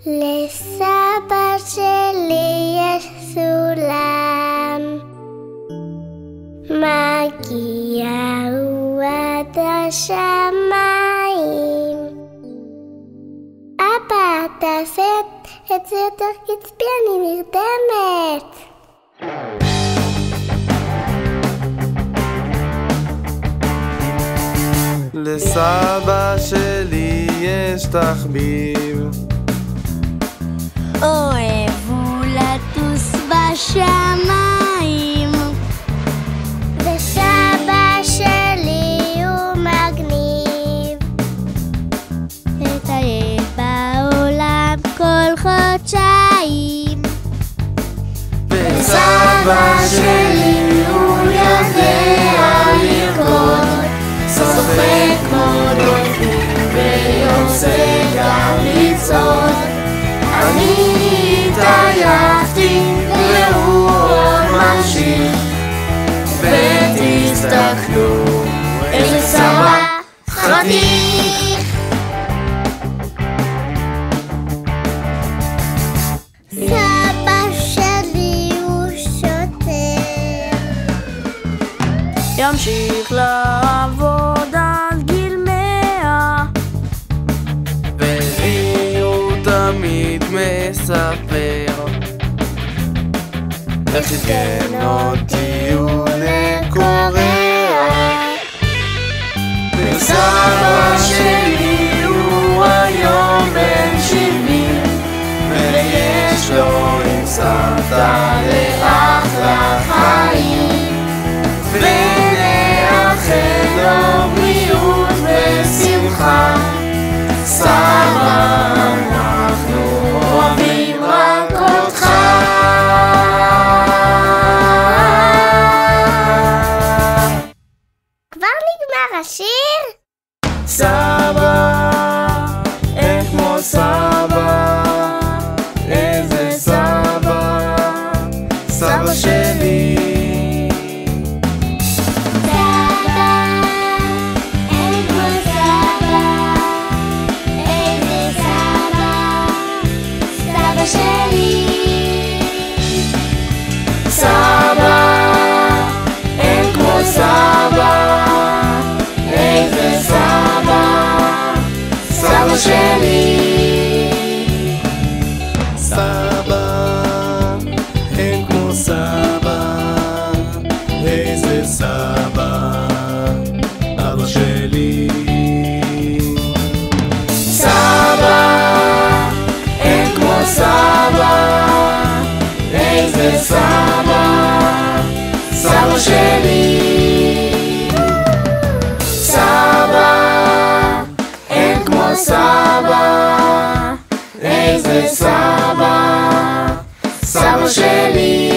לסבא שלי יש סולם, מגיע הוא עד השמיים. אבא, תעשה את זה יותר קצבי, אני נרדמת. לסבא שלי יש תחביב, אוהב הוא לטוס בשמיים, וסבא שלי הוא מגניב, לטייל בעולם כל חודשיים. וסבא שלי הוא יודע לרקוד, שוחק כמו דולפין ויוצא גם לצעוד. אני התעייפתי והוא עוד ממשיך, ותסתכלו איזה סבא חתיך. סבא שלי הוא שוטר, ימשיך לעבוד עד גיל 100, ולי הוא תמיד מספר איך ארגן אותי הוא לקוריאה. וסבא שלי הוא היום בן 70, ויש לו עם סבתא לאחלה חיים, ונאחל לו בריאות ושמחה. סבא, אנחנו אוהבים רק אותך. כבר נגמר השיר? סבא, אין כמו סבא, איזה סבא, סבא שלי. סבא, אין כמו סבא, איזה סבא, סבא שלי. סבא, אין כמו סבא, איזה סבא, סבא שלי. סבא, אין כמו סבא, איזה סבא, אבא שלי. סבא, אין כמו סבא, איזה סבא, סבא שלי. סבא, אין כמו סבא, איזה סבא, סבא שלי.